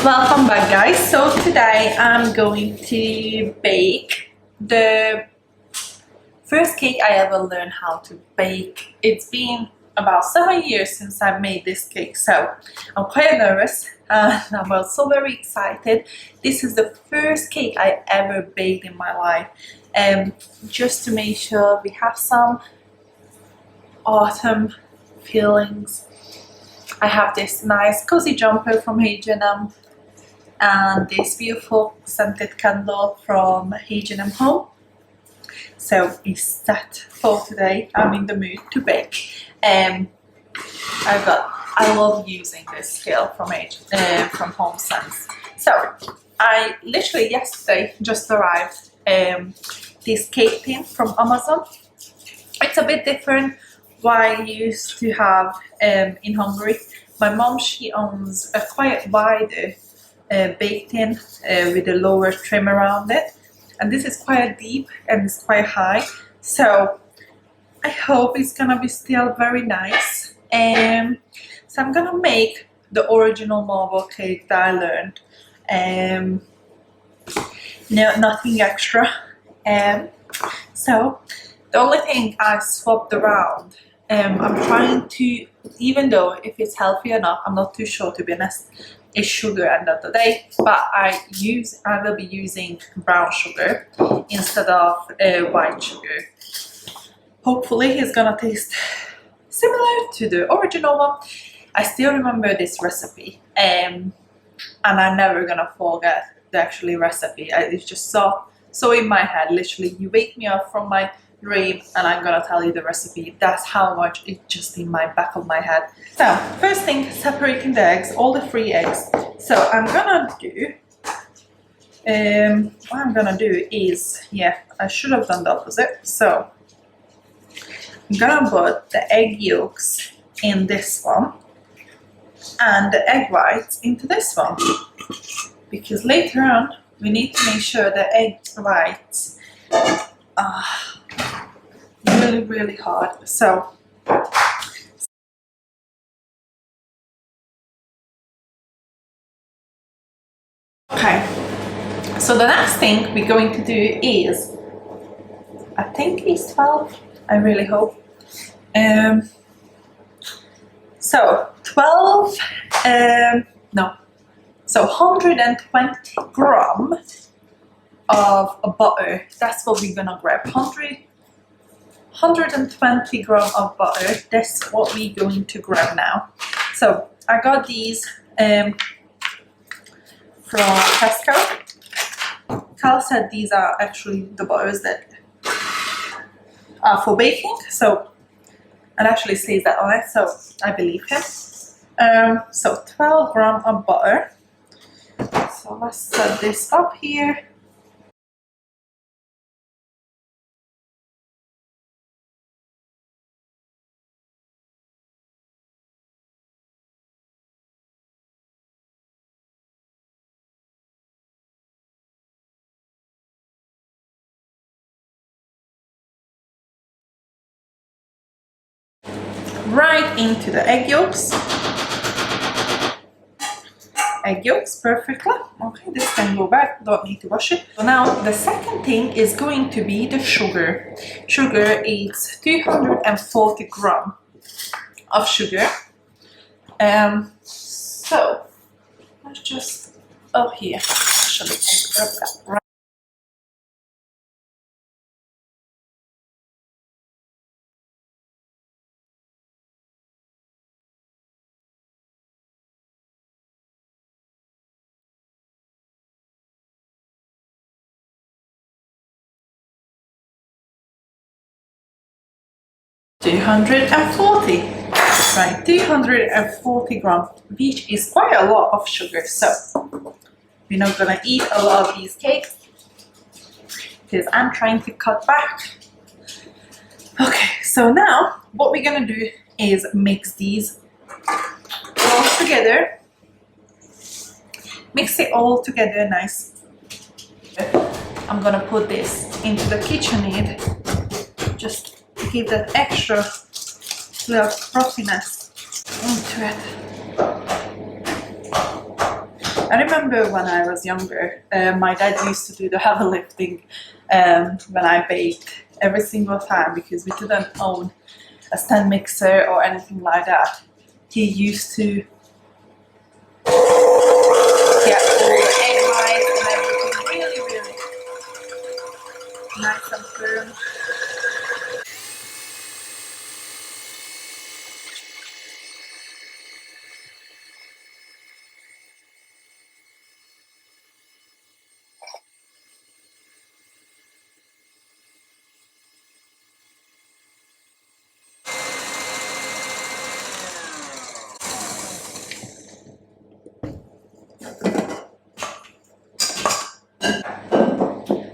Welcome back, guys. So today I'm going to bake the first cake I ever learned how to bake. It's been about 7 years since I made this cake, so I'm quite nervous and I'm also very excited. This is the first cake I ever baked in my life, and just to make sure we have some autumn feelings, I have this nice cozy jumper from H&M and this beautiful scented candle from H&M Home. So it's set for today. I'm in the mood to bake. I love using this scale from Home Sense. So I literally yesterday just arrived this cake tin from Amazon. It's a bit different what I used to have in Hungary. My mom, she owns a quite wider bake tin with a lower trim around it, and this is quite deep and it's quite high, so I hope it's gonna be still very nice. So I'm gonna make the original marble cake that I learned. No, nothing extra. So the only thing I swapped around, I'm trying to, even though if it's healthy or not, I'm not too sure, to be honest, is sugar end of the day, but I will be using brown sugar instead of white sugar. Hopefully it's gonna taste similar to the original one. I still remember this recipe, and I'm never gonna forget the actual recipe. It's just so in my head. Literally, you wake me up from my dream and I'm gonna tell you the recipe. That's how much it's just in my back of my head. So first thing, separating the eggs, all the 3 eggs. So I'm gonna do what I'm gonna do is, yeah, I should have done the opposite. So I'm gonna put the egg yolks in this one and the egg whites into this one, because later on we need to make sure the egg whites are really hard. So okay, so the next thing we're going to do is, I think it's 12, I really hope. So 12, no, so 120 gram of butter. That's what we're gonna grab. 120 gram of butter. That's what we're going to grab now. So I got these from Tesco. Carl said these are actually the butters that are for baking. So it actually says that on it, so I believe him. So 12 gram of butter. So let's set this up here. Right into the egg yolks. Egg yolks perfectly. Okay, this can go back, don't need to wash it. So now the second thing is going to be the sugar. Sugar is 240 gram of sugar. So let's just, oh here, actually I grab that right. $240, right, 240 grams, which is quite a lot of sugar. So we're not gonna eat a lot of these cakes because I'm trying to cut back. Okay, so now what we're gonna do is mix these all together. Mix it all together nice. I'm gonna put this into the KitchenAid just to give that extra little frothiness into it. I remember when I was younger, my dad used to do the heavy lifting when I baked every single time, because we didn't own a stand mixer or anything like that. He used to get all the egg whites and everything really, really nice and firm.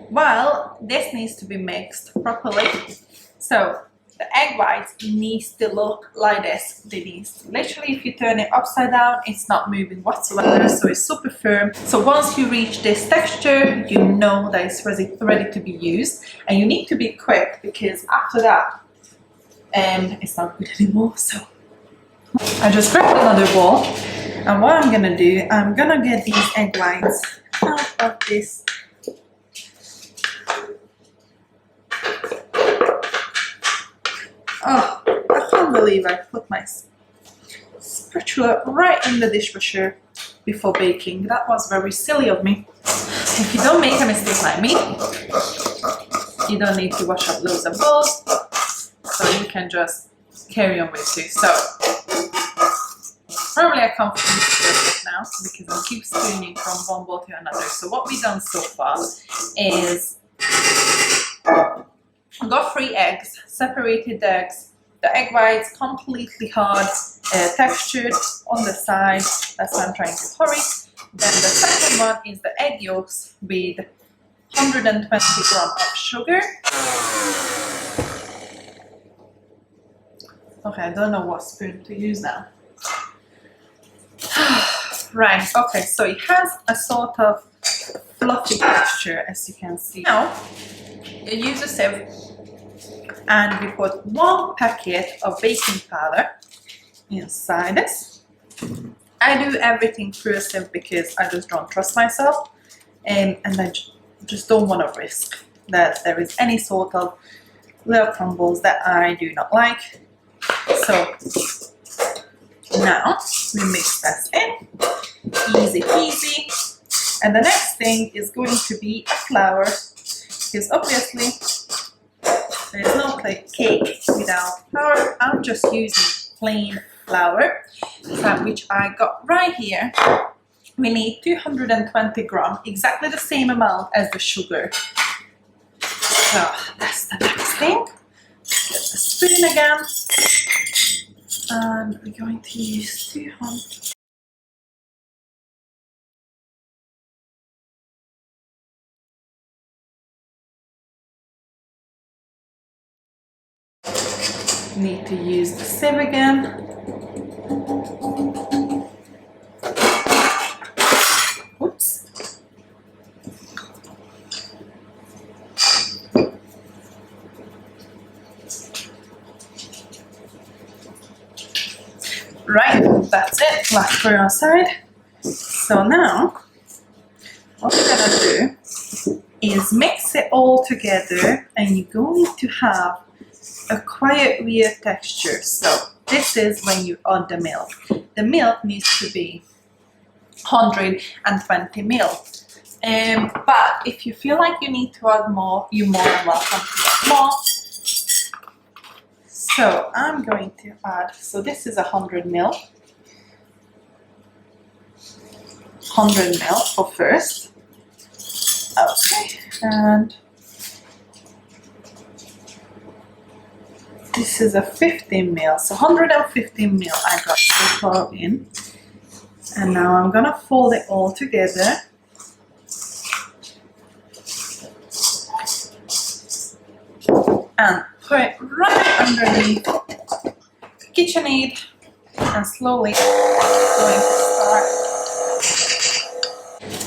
Well, this needs to be mixed properly. So the egg whites needs to look like this. They need to, literally, if you turn it upside down, it's not moving whatsoever, so it's super firm. So once you reach this texture, you know that it's ready to be used, and you need to be quick, because after that, it's not good anymore. So I just grabbed another bowl, and what I'm gonna do, I'm gonna get these egg whites out of this. Oh, I can't believe I put my spatula right in the dishwasher before baking. That was very silly of me. If you don't make a mistake like me, you don't need to wash up loads of bowls, so you can just carry on with it. So probably I can't finish it now because I keep spooning from one bowl to another. So what we've done so far is I got 3 eggs, separated the eggs, the egg whites completely hard, textured on the side. That's why I'm trying to hurry. Then the second one is the egg yolks with 120 grams of sugar. Okay, I don't know what spoon to use now. Right, okay, so it has a sort of fluffy texture, as you can see. Now, you use a sieve, and we put 1 packet of baking powder inside this. I do everything through a sieve because I just don't trust myself, and I just don't want to risk that there is any sort of little crumbles that I do not like. So now we mix that in, easy peasy. And the next thing is going to be a flour, because obviously there's no cake without flour. I'm just using plain flour, which I got right here. We need 220 grams, exactly the same amount as the sugar. So that's the next thing. Get the spoon again, and we're going to use 200. Need to use the sieve again. Oops. Right, that's it. Last for your side. So now, what we're gonna do is mix it all together, and you're going to have a quite weird texture. So this is when you add the milk. The milk needs to be 120 ml. But if you feel like you need to add more, you're more than welcome to add more. So I'm going to add, so this is 100 ml. 100 ml for first. Okay, and this is a 15 ml, so 115 ml I got so far in. And now I'm gonna fold it all together. And put it right underneath the KitchenAid, and slowly going to start.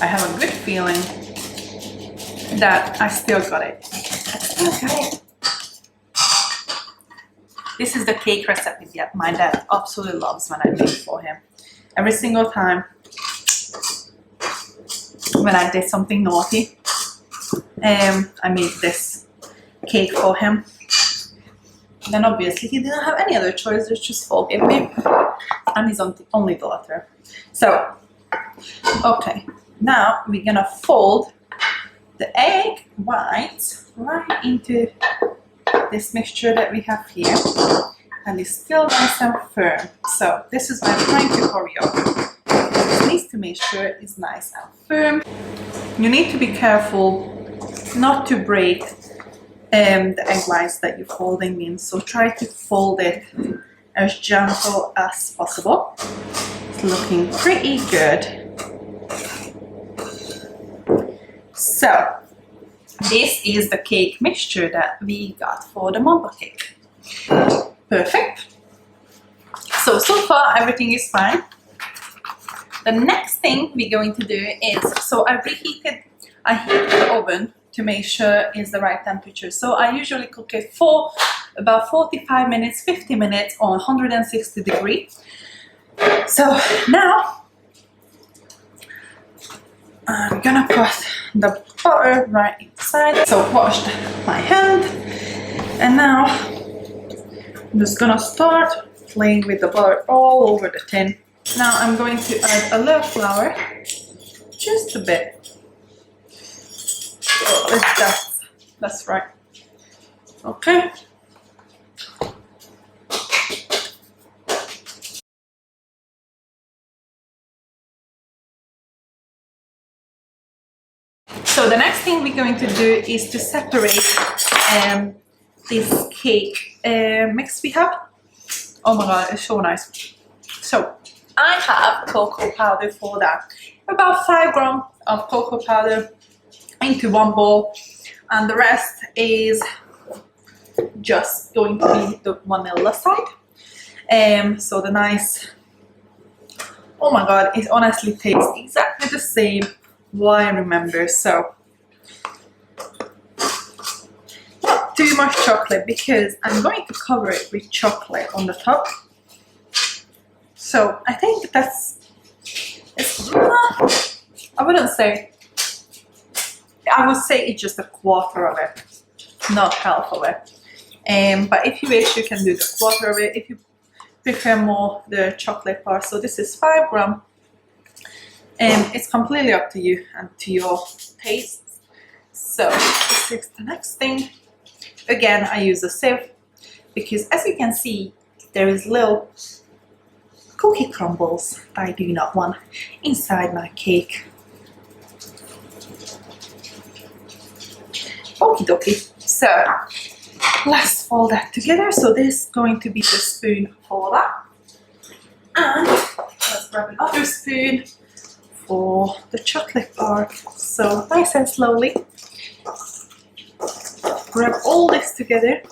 I have a good feeling that I still got it. I still got it. This is the cake recipe that my dad absolutely loves when I make for him. Every single time when I did something naughty. I made this cake for him. Then obviously he didn't have any other choice, just forgive me. And he's only daughter. So, okay, now we're gonna fold the egg whites right into this mixture that we have here. And it's still nice and firm. So this is why I'm trying to hurry up. It needs to make sure it's nice and firm. You need to be careful not to break the egg whites that you're folding in. So try to fold it as gentle as possible. It's looking pretty good. So this is the cake mixture that we got for the mamba cake. Perfect. So far everything is fine. The next thing we're going to do is, so I heated the oven to make sure it's the right temperature. So I usually cook it for about 45 minutes, 50 minutes on 160 degrees. So now I'm gonna put the butter right inside. So washed my hand, and now I'm just gonna start playing with the butter all over the tin. Now I'm going to add a little flour, just a bit. Oh, that's right. Okay. So the next thing we're going to do is to separate this cake mix we have. Oh my god, it's so nice. So I have cocoa powder for that. About 5 grams of cocoa powder into one bowl, and the rest is just going to be the vanilla side. So the nice, oh my god, it honestly tastes exactly the same what I remember. So not too much chocolate because I'm going to cover it with chocolate on the top. So I think it's not, I wouldn't say, I would say it's just a quarter of it, not half of it. But if you wish, you can do the quarter of it if you prefer more the chocolate part. So this is 5 grams. It's completely up to you and to your taste. So this is the next thing. Again, I use a sieve because, as you can see, there is little cookie crumbles I do not want inside my cake. Okie dokie. So let's fold that together. So this is going to be the spoon for that. And let's grab another spoon for the chocolate part. So nice and slowly grab all this together.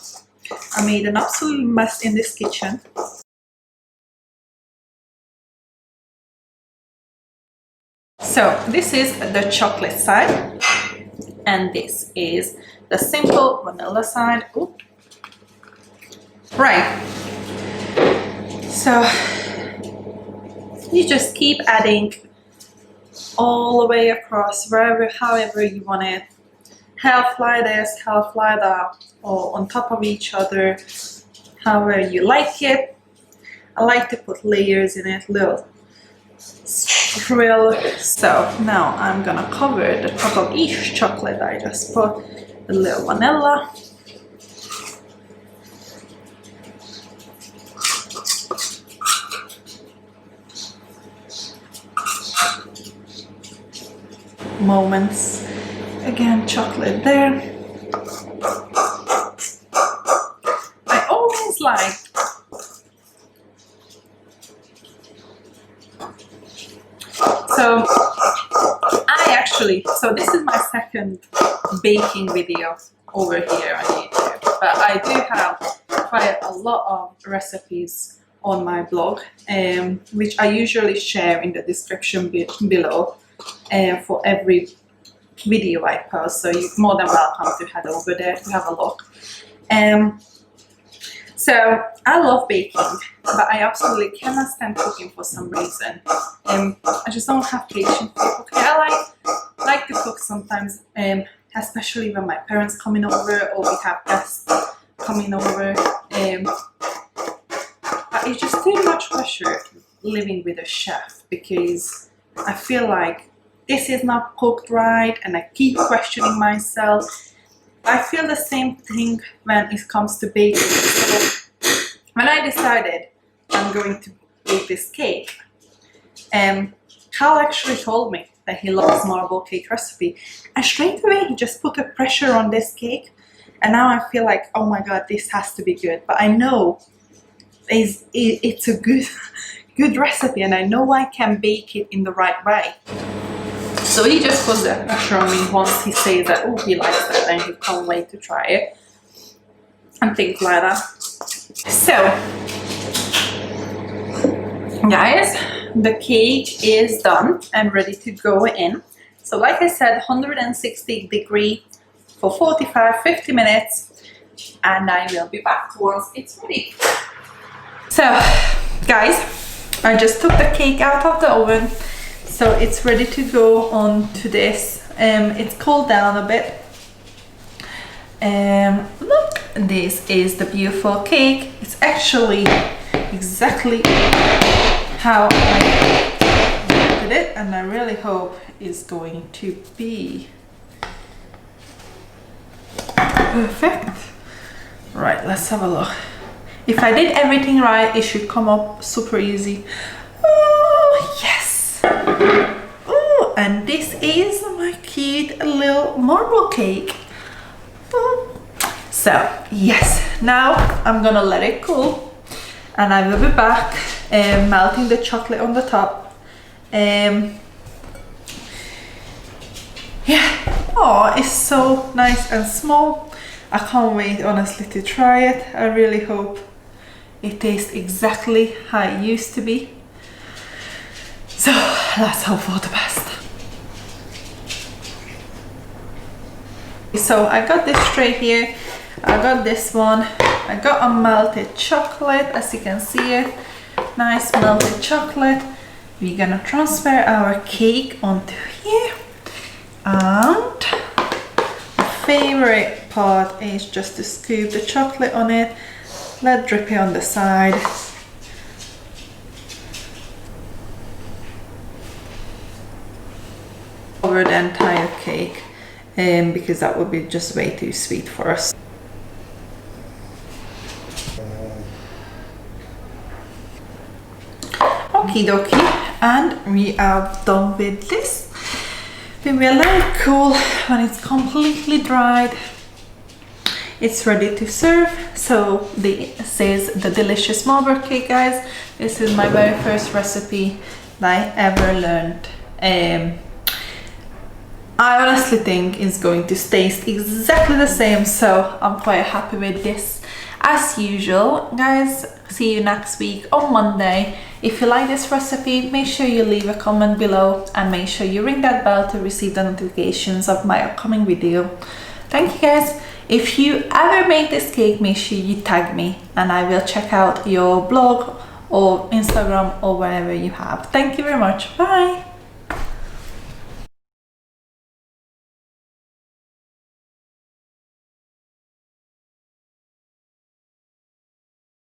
I made an absolute mess in this kitchen. So this is the chocolate side, and this is the simple vanilla side. Ooh. Right. So you just keep adding all the way across, wherever, however you want it. Half like this, half like that, or on top of each other, however you like it. I like to put layers in it, little swirl. So now I'm gonna cover the top of each chocolate. I just put a little vanilla. Moments. Again, chocolate there. I always like so this is my second baking video over here on YouTube, but I do have quite a lot of recipes on my blog, which I usually share in the description below for every video I post, so you're more than welcome to head over there to have a look. So I love baking, but I absolutely cannot stand cooking for some reason. I just don't have patience for cooking. I like like to cook sometimes, especially when my parents coming over or we have guests coming over. But it's just too much pressure living with a chef, because I feel like this is not cooked right and I keep questioning myself. I feel the same thing when it comes to baking. So when I decided I'm going to bake this cake, Cal actually told me that he loves marble cake recipe, and straight away he just put a pressure on this cake, and now I feel like, oh my god, this has to be good. But I know it's a good recipe, and I know I can bake it in the right way. So he just put that pressure on me once he says that, oh, he likes that and he can't wait to try it and things like that. So guys, the cake is done and ready to go in. So like I said, 160 for 45-50 minutes, and I will be back once it's ready. So guys, I just took the cake out of the oven, so it's ready to go on to this. It's cooled down a bit. Look, this is the beautiful cake. It's actually exactly how I wanted it, and I really hope it's going to be perfect. Right, let's have a look. If I did everything right, it should come up super easy. Oh yes! Oh, and this is my cute little marble cake. Oh. So yes, now I'm gonna let it cool, and I will be back melting the chocolate on the top. Yeah. Oh, it's so nice and small. I can't wait, honestly, to try it. I really hope it tastes exactly how it used to be. So let's hope for the best. So I got this tray here. I got this one. I got a melted chocolate, as you can see it. Nice melted chocolate. We're gonna transfer our cake onto here. And my favorite part is just to scoop the chocolate on it, let drip it on the side. Over the entire cake, because that would be just way too sweet for us. Okie dokie, and we are done with this. We will let it cool. When it's completely dried, it's ready to serve. So this is the delicious marble cake, guys. This is my very first recipe that I ever learned. I honestly think it's going to taste exactly the same, so I'm quite happy with this. As usual, guys, see you next week on Monday. If you like this recipe, make sure you leave a comment below and make sure you ring that bell to receive the notifications of my upcoming video. Thank you, guys. If you ever make this cake, make sure you tag me and I will check out your blog or Instagram or wherever you have. Thank you very much. Bye.